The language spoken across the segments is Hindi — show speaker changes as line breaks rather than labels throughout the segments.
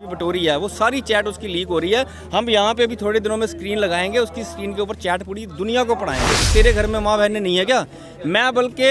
बटोरी है वो सारी चैट उसकी लीक हो रही है। हम यहाँ पे भी थोड़े दिनों में स्क्रीन लगाएंगे, उसकी स्क्रीन के ऊपर चैट पूरी दुनिया को पढ़ाएंगे। तेरे घर में माँ बहनें नहीं है क्या? मैं बल्कि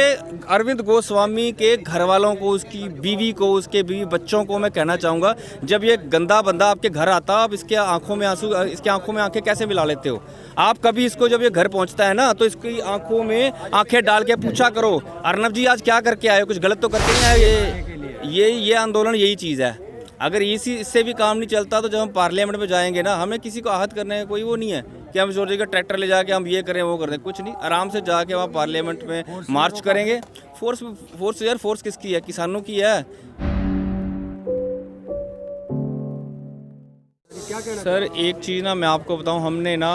अरविंद गोस्वामी के घर वालों को, उसकी बीवी को, उसके बीवी बच्चों को मैं कहना चाहूँगा, जब ये गंदा बंदा आपके घर आता, आप इसके आंखों में आंसू, इसके आंखों में आंखें कैसे मिला लेते हो? आप कभी इसको, जब ये घर पहुँचता है ना, तो इसकी आंखों में आंखें डाल के पूछा करो, अर्नब जी आज क्या करके आए हो, कुछ गलत तो करके नहीं आए? ये आंदोलन यही चीज़ है। अगर इससे भी काम नहीं चलता तो जब हम पार्लियामेंट में जाएंगे ना, हमें किसी को आहत करने का कोई वो नहीं है कि हम सोचेंगे ट्रैक्टर ले जाके हम ये करें वो कर दें, कुछ नहीं। आराम से जाके वहाँ पार्लियामेंट में मार्च करेंगे। फोर्स किसकी है? किसानों की है। सर एक चीज़ ना मैं आपको बताऊं, हमने ना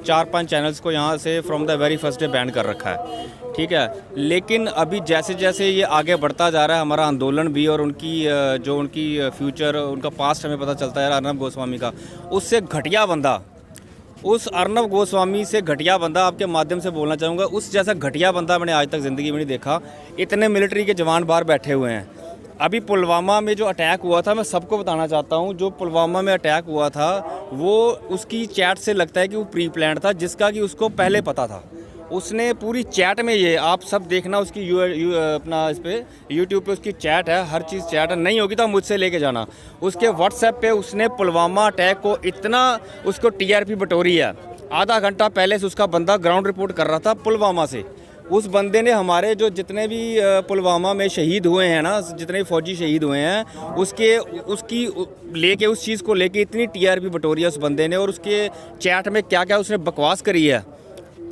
4-5 चैनल्स को यहाँ से from the very first day ban कर रखा है, ठीक है। लेकिन अभी जैसे जैसे ये आगे बढ़ता जा रहा है हमारा आंदोलन भी, और उनकी जो उनकी फ्यूचर, उनका पास्ट हमें पता चलता है अर्नब गोस्वामी का, उससे घटिया बंदा, उस अर्नब गोस्वामी से घटिया बंदा, आपके माध्यम से बोलना चाहूँगा, उस जैसा घटिया बंदा मैंने आज तक ज़िंदगी में नहीं देखा। इतने मिलिट्री के जवान बाहर बैठे हुए हैं। अभी पुलवामा में जो अटैक हुआ था, मैं सबको बताना चाहता हूँ, जो पुलवामा में अटैक हुआ था वो उसकी चैट से लगता है कि वो प्री प्लान था, जिसका कि उसको पहले पता था। उसने पूरी चैट में, ये आप सब देखना उसकी अपना इस पे यूट्यूब पे उसकी चैट है, हर चीज़ चैट है। नहीं होगी तो मुझसे लेके जाना। उसके व्हाट्सएप पे उसने पुलवामा अटैक को इतना, उसको टीआरपी बटोरी है। आधा घंटा पहले से उसका बंदा ग्राउंड रिपोर्ट कर रहा था पुलवामा से। उस बंदे ने हमारे जो जितने भी पुलवामा में शहीद हुए हैं ना, जितने फौजी शहीद हुए हैं, उसकी लेके, उस चीज़ को लेके इतनी टीआरपी बटोरी है उस बंदे ने। और उसके चैट में क्या क्या उसने बकवास करी है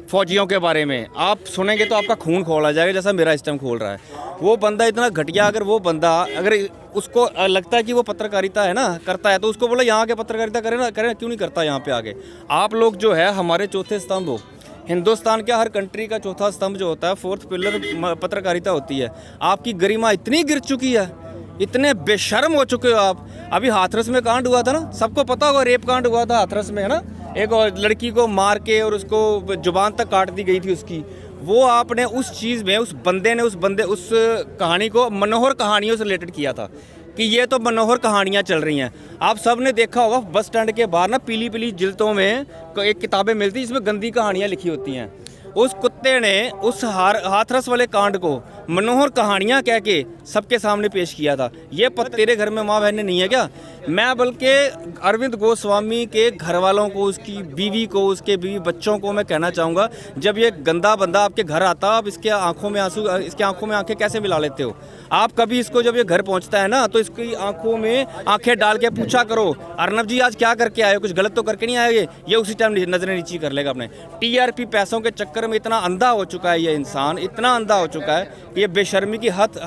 फौजियों के बारे में, आप सुनेंगे तो आपका खून खोला जाएगा, जैसा मेरा इस टाइम खोल रहा है। वो बंदा इतना घटिया, अगर वो बंदा, अगर उसको लगता है कि वो पत्रकारिता है ना करता है, तो उसको बोला यहाँ के पत्रकारिता करे ना, क्यों नहीं करता यहाँ पे आगे? आप लोग जो है हमारे चौथे स्तंभ हो। हिंदुस्तान के हर कंट्री का चौथा स्तंभ जो होता है, फोर्थ पिलर पत्रकारिता होती है। आपकी गरिमा इतनी गिर चुकी है, इतने बेशर्म हो चुके हो आप। अभी हाथरस में कांड हुआ था ना, सबको पता होगा, रेप कांड हुआ था हाथरस में, है ना। एक और लड़की को मार के और उसको जुबान तक काट दी गई थी उसकी। वो आपने उस चीज़ में, उस बंदे ने उस कहानी को मनोहर कहानियों से रिलेटेड किया था कि ये तो मनोहर कहानियाँ चल रही हैं। आप सब ने देखा होगा बस स्टैंड के बाहर ना पीली पीली जिल्दों में एक किताबें मिलती हैं जिसमें गंदी कहानियाँ लिखी होती हैं। उस कुत्ते ने उस हाथरस वाले कांड को मनोहर कहानियाँ कह के सबके सामने पेश किया था। ये तेरे घर में माँ बहनें नहीं है क्या? मैं बल्कि अरविंद गोस्वामी के घर वालों को, उसकी बीवी को, उसके बीवी बच्चों को मैं कहना चाहूँगा, जब ये गंदा बंदा आपके घर आता, आप इसके आंखों में आंसू, इसके आंखों में आंखें कैसे मिला लेते हो? आप कभी इसको, जब ये घर पहुँचता है ना, तो इसकी आंखों में आंखें डाल के पूछा करो, अर्नब जी आज क्या करके आए हो, कुछ गलत तो करके नहीं आए? ये उसी टाइम नजरें नीची कर लेगा अपने। टीआरपी पैसों के चक्कर में इतना अंधा हो चुका है ये इंसान, इतना अंधा हो चुका है कि ये बेशर्मी की हद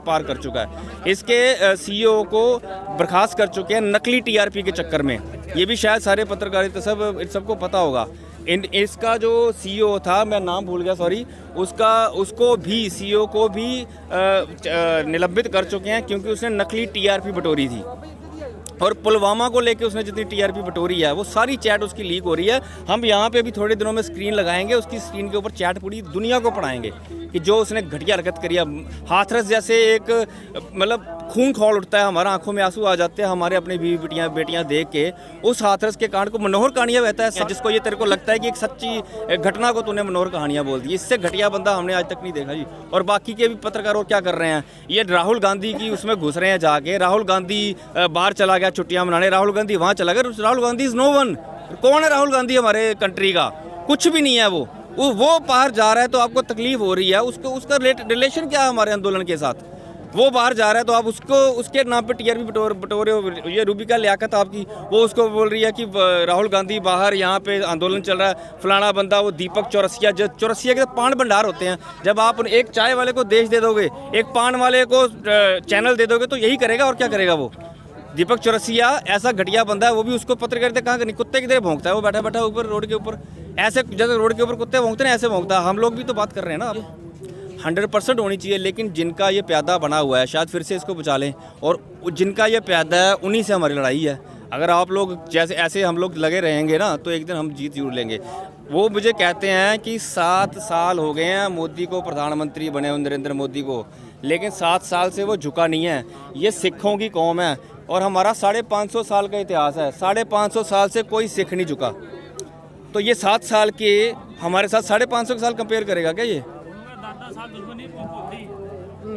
पार कर चुका है। इसके सीईओ को बर्खास्त कर चुके हैं नकली टीआरपी के चक्कर में। ये भी शायद सारे पत्रकारिता सबको पता होगा। इसका जो सीईओ था, मैं नाम भूल गया, सॉरी, उसको भी, सीईओ को भी निलंबित कर चुके हैं क्योंकि उसने नकली टीआरपी बटोरी थी। और पुलवामा को लेके उसने जितनी टीआरपी बटोरी है वो सारी चैट उसकी लीक हो रही है। हम यहाँ पे भी थोड़े दिनों में स्क्रीन लगाएंगे, उसकी स्क्रीन के ऊपर चैट पूरी दुनिया को पढ़ाएंगे कि जो उसने घटिया हरकत करी है। हाथरस जैसे एक, मतलब खून खौल उठता है, हमारा आंखों में आंसू आ जाते हैं हमारे अपनी बीवी बेटियां देख के। उस हाथरस के कांड को मनोहर कहानियाँ बहता है, जिसको ये तेरे को लगता है कि एक सच्ची घटना को तूने मनोहर कहानियाँ बोल दी। इससे घटिया बंदा हमने आज तक नहीं देखा जी। और बाकी के भी पत्रकार और क्या कर रहे हैं, ये राहुल गांधी की उसमें घुस रहे हैं जाके। राहुल गांधी बाहर चला गया छुट्टियां मनाने, राहुल गांधी वहाँ चला गया। Rahul Gandhi is no one. कौन है राहुल गांधी हमारे कंट्री का? कुछ भी नहीं है वो बाहर जा रहा है तो आपको तकलीफ हो रही है। उसका रिलेशन क्या है हमारे आंदोलन के साथ? वो बाहर जा रहा है तो आप उसके नाम पे टीआरपी बटोरे हो। ये रूबिका लियाकत आपकी, वो उसको बोल रही है कि राहुल गांधी बाहर, यहाँ पे आंदोलन चल रहा है, फलाना बंदा, वो दीपक चौरसिया के पान भंडार होते हैं। जब आप एक चाय वाले को देश दे दोगे, एक पान वाले को चैनल दे दोगे, तो यही करेगा और क्या करेगा वो? दीपक चौरसिया ऐसा घटिया बंदा है, वो भी उसको पत्रकारिता कहाँ करनी? कुत्ते की तरह भौंकता है वो, बैठा बैठा ऊपर रोड के ऊपर, ऐसे जैसे रोड के ऊपर कुत्ते भौंकते हैं ऐसे भौंकता है। हम लोग भी तो बात कर रहे हैं ना, अब 100% होनी चाहिए। लेकिन जिनका ये प्यादा बना हुआ है, शायद फिर से इसको बचा लें, और जिनका ये प्यादा है उन्हीं से हमारी लड़ाई है। अगर आप लोग जैसे ऐसे हम लोग लगे रहेंगे ना, तो एक दिन हम जीत जरूर लेंगे। वो मुझे कहते हैं कि 7 साल हो गए हैं मोदी को प्रधानमंत्री बने हुए, नरेंद्र मोदी को, लेकिन 7 साल से वो झुका नहीं है। ये सिखों की कौम है, और हमारा 550 साल का इतिहास है। 550 साल से कोई सिख नहीं झुका, तो ये 7 साल के हमारे साथ 550 साल कंपेयर करेगा क्या ये?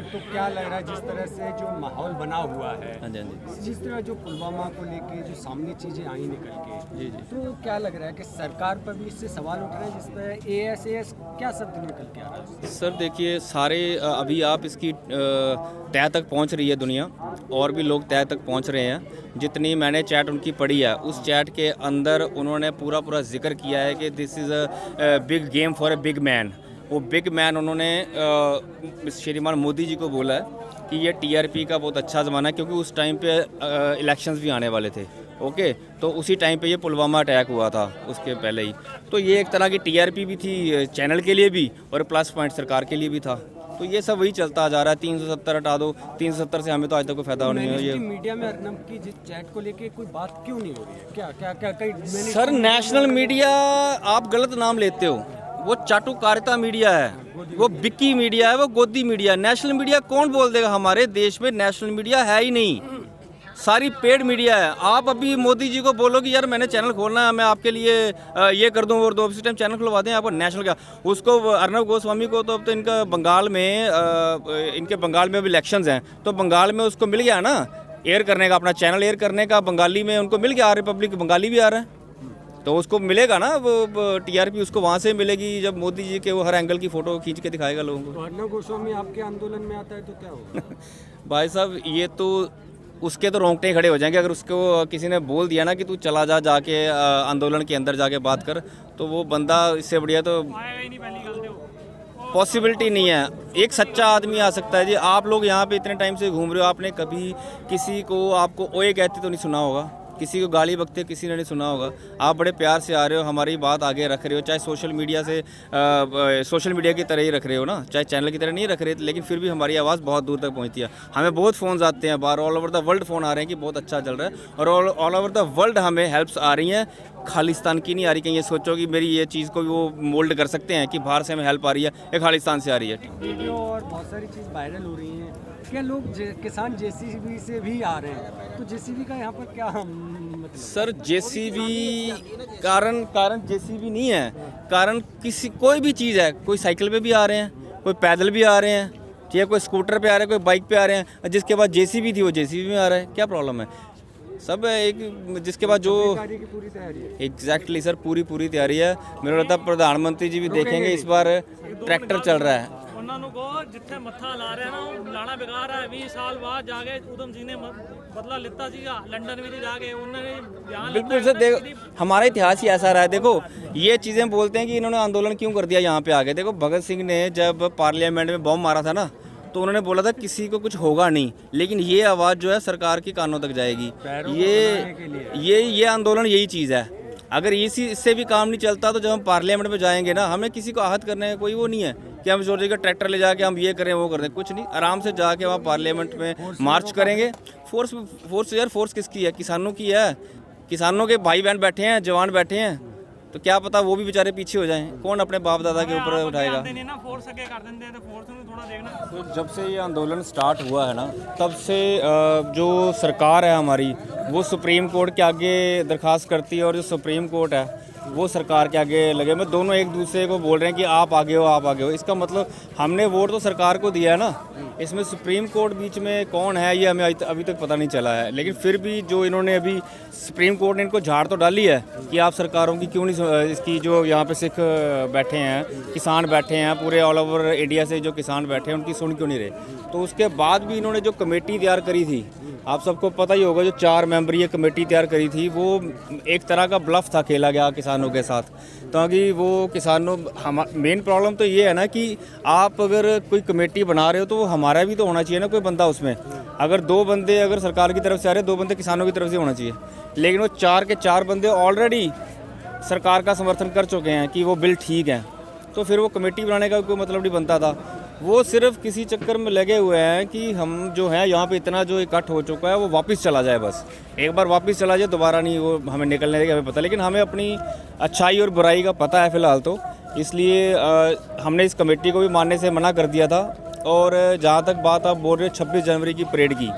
तो क्या लग रहा है जिस तरह से जो माहौल बना हुआ है,
हाँ जी, हाँ जी,
जिस तरह जो पुलवामा को लेके जो सामने चीज़ें आई निकल के,
जी जी।
तो क्या लग रहा है कि सरकार पर भी इससे सवाल उठ रहे हैं, जिस पर एएसएस क्या शब्द निकल के आ रहा है?
सर देखिए, सारे अभी आप इसकी तह तक पहुंच रही है दुनिया, और भी लोग तह तक पहुंच रहे हैं। जितनी मैंने चैट उनकी पढ़ी है, उस चैट के अंदर उन्होंने पूरा जिक्र किया है कि this is a big game for a big man. वो बिग मैन उन्होंने श्रीमान मोदी जी को बोला है कि ये टीआरपी का बहुत अच्छा ज़माना है, क्योंकि उस टाइम पे इलेक्शंस भी आने वाले थे। ओके, तो उसी टाइम पे ये पुलवामा अटैक हुआ था, उसके पहले ही। तो ये एक तरह की टीआरपी भी थी चैनल के लिए भी, और प्लस पॉइंट सरकार के लिए भी था। तो ये सब वही चलता जा रहा है। 370 हटा दो, 370 से हमें तो आज तक कोई फायदा नहीं है। ये
मीडिया में अर्नब की जिस चैट को लेके कोई बात क्यों नहीं हो रही है? क्या क्या क्या कई
सर, नेशनल मीडिया आप गलत नाम लेते हो। वो चाटुकारिता मीडिया है, वो बिक्की मीडिया है, वो गोदी मीडिया है। नेशनल मीडिया कौन बोल देगा? हमारे देश में नेशनल मीडिया है ही नहीं, सारी पेड मीडिया है। आप अभी मोदी जी को बोलो कि यार मैंने चैनल खोलना है, मैं आपके लिए ये कर दूं और दो, उसी टाइम चैनल खुलवा दें, आपको नेशनल क्या? उसको अर्नब गोस्वामी को तो अब तो इनका बंगाल में इनके बंगाल में भी इलेक्शंस हैं, तो बंगाल में उसको मिल गया ना एयर करने का, अपना चैनल एयर करने का। बंगाली में उनको मिल गया, रिपब्लिक बंगाली भी आ रहा है, तो उसको मिलेगा ना वो टीआरपी, उसको वहाँ से मिलेगी जब मोदी जी के वो हर एंगल की फ़ोटो खींच के दिखाएगा लोगों को।
तो अर्नब गोस्वामी आपके आंदोलन में आता है तो क्या होगा?
भाई साहब, ये तो उसके तो रोंगटे खड़े हो जाएंगे। अगर उसको किसी ने बोल दिया ना कि तू चला जा, जाके आंदोलन के अंदर जाके बात कर, तो वो बंदा इससे बढ़िया तो पॉसिबिलिटी नहीं है। एक सच्चा आदमी आ सकता है जी। आप लोग यहाँ पे इतने टाइम से घूम रहे हो, आपने कभी किसी को आपको ओए कहते तो नहीं सुना होगा, किसी को गाली बकते किसी ने नहीं सुना होगा। आप बड़े प्यार से आ रहे हो, हमारी बात आगे रख रहे हो, चाहे सोशल मीडिया से सोशल मीडिया की तरह ही रख रहे हो ना, चाहे चैनल की तरह नहीं रख रहे, लेकिन फिर भी हमारी आवाज़ बहुत दूर तक पहुंचती है। हमें बहुत फ़ोन्स आते हैं बाहर, all over the world phone आ रहे हैं कि बहुत अच्छा चल रहा है, और ऑल ओवर द वर्ल्ड हमें हेल्प्स आ रही हैं। खालिस्तान की नहीं आ रही। कहीं ये सोचो कि मेरी ये चीज़ को वो मोल्ड कर सकते हैं कि बाहर से हमें हेल्प आ रही है, ये खालिस्तान से आ रही है।
वीडियो और बहुत सारी चीज़ वायरल हो रही हैं, क्या लोग किसान जेसीबी से भी आ रहे हैं, तो जेसीबी का यहाँ पर क्या मतलब?
सर, जेसीबी कारण जेसीबी नहीं है, कारण किसी कोई भी चीज़ है। कोई साइकिल पे भी आ रहे हैं, कोई पैदल भी आ रहे हैं, ठीक है, कोई स्कूटर पे आ रहे हैं, कोई बाइक पे आ रहे हैं। जिसके बाद जेसीबी थी वो जेसीबी में आ रहा है, क्या प्रॉब्लम है? सब एक जिसके बाद जो
की पूरी तैयारी है।
एग्जैक्टली सर, पूरी तैयारी है। मेरे को लगता है प्रधानमंत्री जी भी देखेंगे इस बार ट्रैक्टर चल रहा है।
ਉਹਨਾਂ को जिथे मत्था ला रहे ना लाना बेकार है। 20 साल बाद जाके उधम सिंह ने बदला लेता सीगा लंदन में जाके, उन्होंने बयान
बिल्कुल सर, देखो हमारा इतिहास ही ऐसा रहा है। देखो ये चीज़ें बोलते हैं कि इन्होंने आंदोलन क्यों कर दिया यहाँ पे आके। देखो भगत सिंह ने जब पार्लियामेंट में बॉम्ब मारा था ना, तो उन्होंने बोला था किसी को कुछ होगा नहीं, लेकिन ये आवाज़ जो है सरकार की कानों तक जाएगी। ये आंदोलन यही चीज़ है। अगर इससे भी काम नहीं चलता, तो जब हम पार्लियामेंट में जाएंगे ना, हमें किसी को आहत करने का कोई वो नहीं है कि हम सोचेंगे ट्रैक्टर ले जाके हम ये करें वो कर दें, कुछ नहीं। आराम से जाके वहाँ पार्लियामेंट में मार्च करेंगे। फोर्स किसकी है? किसानों की है। किसानों के भाई बहन बैठे हैं, जवान बैठे हैं, तो क्या पता वो भी बेचारे पीछे हो जाएं। कौन अपने बाप दादा के ऊपर उठाएगा? तो जब से ये आंदोलन स्टार्ट हुआ है ना, तब से जो सरकार है हमारी, वो सुप्रीम कोर्ट के आगे दरख्वास्त करती है, और जो सुप्रीम कोर्ट है वो सरकार के आगे लगे। मैं दोनों एक दूसरे को बोल रहे हैं कि आप आगे हो, आप आगे हो। इसका मतलब हमने वोट तो सरकार को दिया है ना, इसमें सुप्रीम कोर्ट बीच में कौन है ये हमें अभी तक पता नहीं चला है। लेकिन फिर भी जो इन्होंने अभी सुप्रीम कोर्ट ने इनको झाड़ तो डाली है कि आप सरकारों की क्यों नहीं, इसकी जो यहाँ पे सिख बैठे हैं, किसान बैठे हैं, पूरे ऑल ओवर इंडिया से जो किसान बैठे हैं, उनकी सुन क्यों नहीं रहे। तो उसके बाद भी इन्होंने जो कमेटी तैयार करी थी, आप सबको पता ही होगा, जो 4 मेंबरीय कमेटी तैयार करी थी, वो एक तरह का ब्लफ था खेला गया किसानों के साथ, ताकि वो किसानों मेन प्रॉब्लम तो ये है ना कि आप अगर कोई कमेटी बना रहे हो तो वो हमारा भी तो होना चाहिए ना कोई बंदा उसमें। अगर 2 बंदे अगर सरकार की तरफ से आ रहे हैं, 2 बंदे किसानों की तरफ से होना चाहिए। लेकिन वो 4 के 4 बंदे ऑलरेडी सरकार का समर्थन कर चुके हैं कि वो बिल ठीक है, तो फिर वो कमेटी बनाने का कोई मतलब नहीं बनता था। वो सिर्फ किसी चक्कर में लगे हुए हैं कि हम जो है यहाँ पे इतना जो इकट्ठ हो चुका है वो वापस चला जाए। बस एक बार वापस चला जाए, दोबारा नहीं वो हमें निकलने देगा, हमें पता। लेकिन हमें अपनी अच्छाई और बुराई का पता है फ़िलहाल तो, इसलिए हमने इस कमेटी को भी मानने से मना कर दिया था। और जहाँ तक बात आप बोल रहे हो 26 जनवरी की परेड की,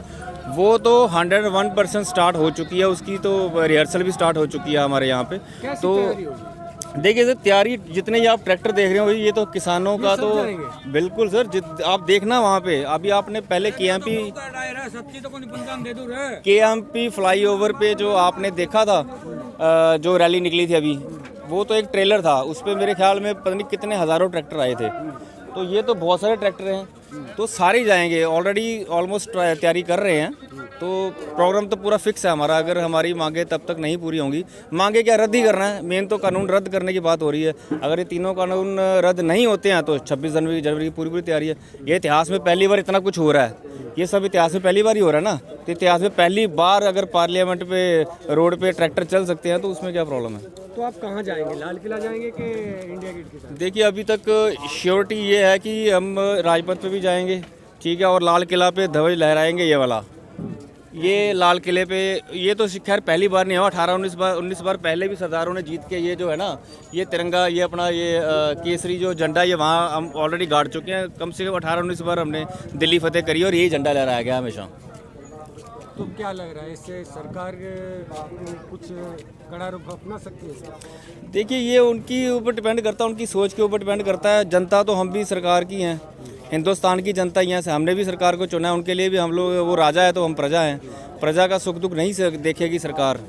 वो तो 101% स्टार्ट हो चुकी है, उसकी तो रिहर्सल भी स्टार्ट हो चुकी है हमारे यहाँ पे।
कैसी
तो
तैयारी होगी?
देखिए सर, तैयारी जितने ये आप ट्रैक्टर देख रहे हो ये तो किसानों का
सब
तो
जाएंगे?
बिल्कुल सर, आप देखना वहाँ पे अभी आपने पहले केएमपी फ्लाईओवर पे जो आपने देखा था जो रैली निकली थी अभी, वो तो एक ट्रेलर था, उस पर मेरे ख्याल में पता नहीं कितने हज़ारों ट्रैक्टर आए थे। तो ये तो बहुत सारे ट्रैक्टर हैं, तो सारे ही जाएंगे, ऑलरेडी ऑलमोस्ट तैयारी कर रहे हैं। तो प्रोग्राम तो पूरा फिक्स है हमारा, अगर हमारी मांगे तब तक नहीं पूरी होंगी, मांगे क्या रद्द ही करना है, मेन तो कानून रद्द करने की बात हो रही है। अगर ये तीनों कानून रद्द नहीं होते हैं तो 26 जनवरी की पूरी तैयारी है। ये इतिहास में पहली बार इतना कुछ हो रहा है, ये सब इतिहास में पहली बार ही हो रहा है ना, तो इतिहास में पहली बार अगर पार्लियामेंट पे रोड पे ट्रैक्टर चल सकते हैं तो उसमें क्या प्रॉब्लम है।
तो आप कहाँ जाएंगे, लाल किला जाएंगे कि इंडिया गेट की तरफ?
देखिए अभी तक श्योरिटी ये है कि हम राजपथ पे भी जाएंगे, ठीक है, और लाल किला पे ध्वज लहराएंगे ये वाला। ये लाल किले पे ये तो खैर पहली बार नहीं हुआ, 18-19 बार पहले भी सरदारों ने जीत के ये जो है ना, ये तिरंगा, ये अपना ये केसरी जो झंडा, ये वहाँ हम ऑलरेडी गाड़ चुके हैं। कम से कम 18-19 बार हमने दिल्ली फतेह करी और यही झंडा लहराया गया हमेशा।
तो क्या लग रहा है, इससे सरकार कुछ कड़ा रुख अपना सकती है इसका?
देखिए ये उनकी ऊपर डिपेंड करता है, उनकी सोच के ऊपर डिपेंड करता है। जनता तो हम भी सरकार की हैं, हिंदुस्तान की जनता यहाँ से, हमने भी सरकार को चुना है, उनके लिए भी हम लोग, वो राजा है तो हम प्रजा हैं, प्रजा का सुख दुख नहीं देखेगी सरकार,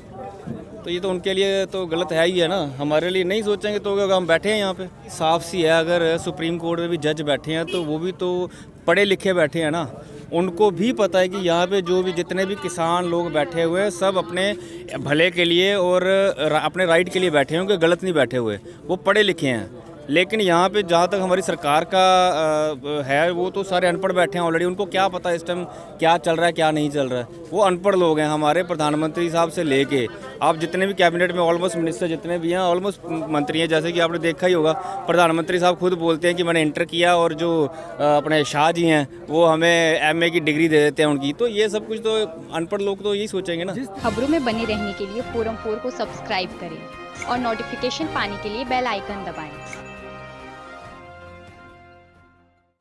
तो ये तो उनके लिए तो गलत है ही है ना। हमारे लिए नहीं सोचेंगे तो हम बैठे हैं यहाँ पे, साफ सी है। अगर सुप्रीम कोर्ट में भी जज बैठे हैं तो वो भी तो पढ़े लिखे बैठे हैं ना, उनको भी पता है कि यहाँ पे जो भी जितने भी किसान लोग बैठे हुए हैं सब अपने भले के लिए और अपने राइट के लिए बैठे हैं, उनके गलत नहीं बैठे हुए, वो पढ़े लिखे हैं। लेकिन यहाँ पे जहाँ तक हमारी सरकार का है, वो तो सारे अनपढ़ बैठे हैं ऑलरेडी, उनको क्या पता इस टाइम क्या चल रहा है क्या नहीं चल रहा है, वो अनपढ़ लोग हैं। हमारे प्रधानमंत्री साहब से लेके आप जितने भी कैबिनेट में ऑलमोस्ट मिनिस्टर जितने भी हैं, ऑलमोस्ट मंत्री हैं, जैसे कि आपने देखा ही होगा, प्रधानमंत्री साहब खुद बोलते हैं कि मैंने इंटर किया, और जो अपने शाह जी हैं वो हमें MA की डिग्री दे देते हैं उनकी। तो ये सब कुछ तो अनपढ़ लोग तो यही सोचेंगे ना।
खबरों में बने रहने के लिए फोरम 4 को सब्सक्राइब करें और नोटिफिकेशन पाने के लिए बेल आइकन दबाएं।